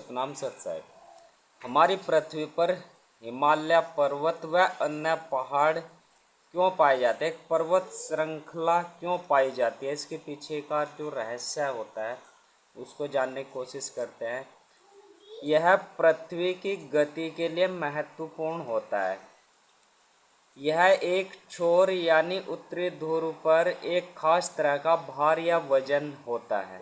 सतनाम सत साहिब। हमारी पृथ्वी पर हिमालय पर्वत व अन्य पहाड़ क्यों पाए जाते हैं, एक पर्वत श्रृंखला क्यों पाई जाती है, इसके पीछे का जो रहस्य होता है उसको जानने की कोशिश करते हैं। यह पृथ्वी की गति के लिए महत्वपूर्ण होता है। यह एक छोर यानी उत्तरी ध्रुव पर एक खास तरह का भार या वजन होता है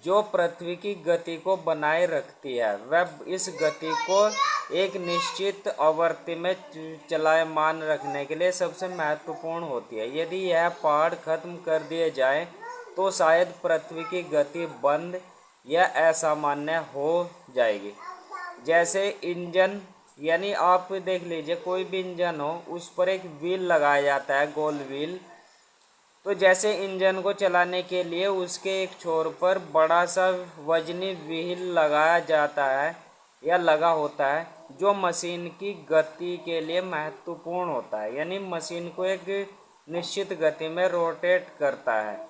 जो पृथ्वी की गति को बनाए रखती है। वह इस गति को एक निश्चित आवृत्ति में चलायमान रखने के लिए सबसे महत्वपूर्ण होती है। यदि यह पहाड़ खत्म कर दिए जाए तो शायद पृथ्वी की गति बंद या असामान्य हो जाएगी। जैसे इंजन, यानी आप देख लीजिए कोई भी इंजन हो उस पर एक व्हील लगाया जाता है, गोल व्हील। तो जैसे इंजन को चलाने के लिए उसके एक छोर पर बड़ा सा वजनी व्हील लगाया जाता है या लगा होता है जो मशीन की गति के लिए महत्वपूर्ण होता है, यानी मशीन को एक निश्चित गति में रोटेट करता है।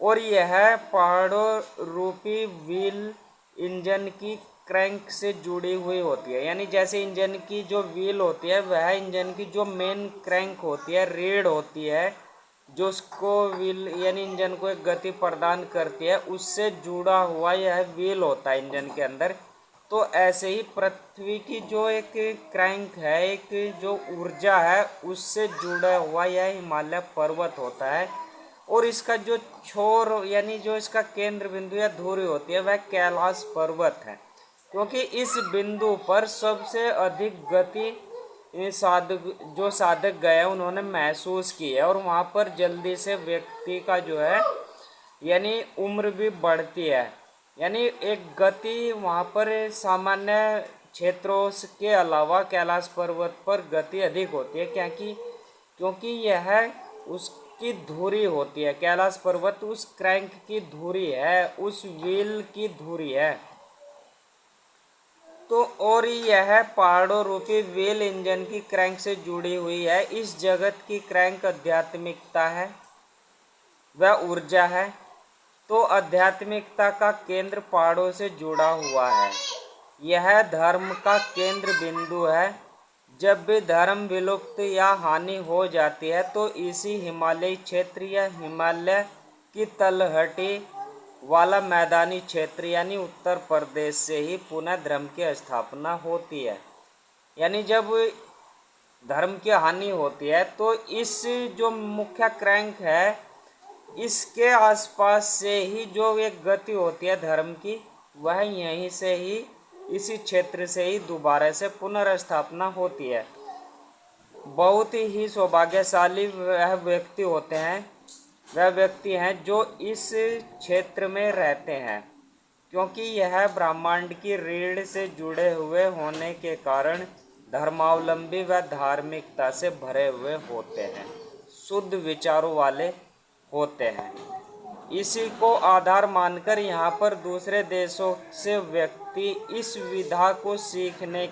और यह पहाड़ों रूपी व्हील इंजन की क्रैंक से जुड़ी हुई होती है। यानी जैसे इंजन की जो व्हील होती है वह इंजन की जो मेन क्रैंक होती है, रीढ़ होती है, जो उसको व्हील यानी इंजन को एक गति प्रदान करती है, उससे जुड़ा हुआ यह व्हील होता है इंजन के अंदर। तो ऐसे ही पृथ्वी की जो एक क्रैंक है, एक जो ऊर्जा है, उससे जुड़ा हुआ यह हिमालय पर्वत होता है। और इसका जो छोर यानी जो इसका केंद्र बिंदु या धुरी होती है वह कैलाश पर्वत है, क्योंकि इस बिंदु पर सबसे अधिक गति साधक गए उन्होंने महसूस की है। और वहाँ पर जल्दी से व्यक्ति का जो है यानी उम्र भी बढ़ती है। यानी एक गति वहाँ पर सामान्य क्षेत्रों के अलावा कैलाश पर्वत पर गति अधिक होती है, क्योंकि यह उसकी धुरी होती है। कैलाश पर्वत उस क्रैंक की धुरी है, उस व्हील की धुरी है। तो और यह पहाड़ों रूपी व्हील इंजन की क्रैंक से जुड़ी हुई है। इस जगत की क्रैंक आध्यात्मिकता है, वह ऊर्जा है। तो आध्यात्मिकता का केंद्र पहाड़ों से जुड़ा हुआ है। यह धर्म का केंद्र बिंदु है। जब भी धर्म विलुप्त या हानि हो जाती है तो इसी हिमालयी क्षेत्र या हिमालय की तलहटी वाला मैदानी क्षेत्र यानी उत्तर प्रदेश से ही पुनः धर्म की स्थापना होती है। यानी जब धर्म की हानि होती है तो इस जो मुख्य क्रैंक है इसके आसपास से ही जो एक गति होती है धर्म की, वह यहीं से ही इसी क्षेत्र से ही दोबारा से पुनर्स्थापना होती है। बहुत ही सौभाग्यशाली वह व्यक्ति हैं जो इस क्षेत्र में रहते हैं, क्योंकि यह ब्रह्मांड की रीढ़ से जुड़े हुए होने के कारण धर्मावलंबी व धार्मिकता से भरे हुए होते हैं, शुद्ध विचारों वाले होते हैं। इसी को आधार मानकर यहाँ पर दूसरे देशों से व्यक्ति इस विधा को सीखने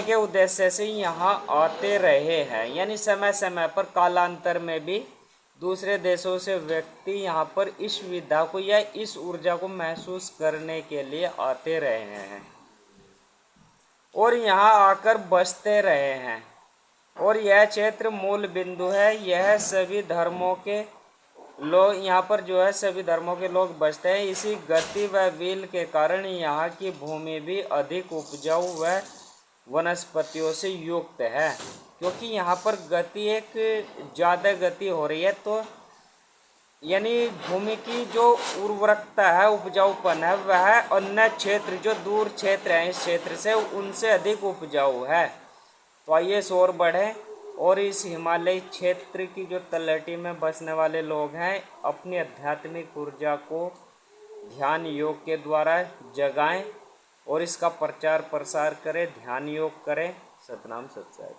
के उद्देश्य से यहाँ आते रहे हैं। यानी समय समय पर कालांतर में भी दूसरे देशों से व्यक्ति यहाँ पर इस विधा को या इस ऊर्जा को महसूस करने के लिए आते रहे हैं और यहाँ आकर बसते रहे हैं। और यह क्षेत्र मूल बिंदु है। यह सभी धर्मों के लोग यहाँ पर जो है सभी धर्मों के लोग बसते हैं। इसी गति व व्हील के कारण यहाँ की भूमि भी अधिक उपजाऊ व वनस्पतियों से युक्त है, क्योंकि यहाँ पर गति एक ज़्यादा गति हो रही है। तो यानी भूमि की जो उर्वरकता है, उपजाऊपन है, वह अन्य क्षेत्र जो दूर क्षेत्र हैं इस क्षेत्र से उनसे अधिक उपजाऊ है। तो आइए शोर बढ़े और इस हिमालयी क्षेत्र की जो तलहटी में बसने वाले लोग हैं अपनी आध्यात्मिक ऊर्जा को ध्यान योग के द्वारा जगाएं और इसका प्रचार प्रसार करें, ध्यान योग करें। सतनाम सत साहिब।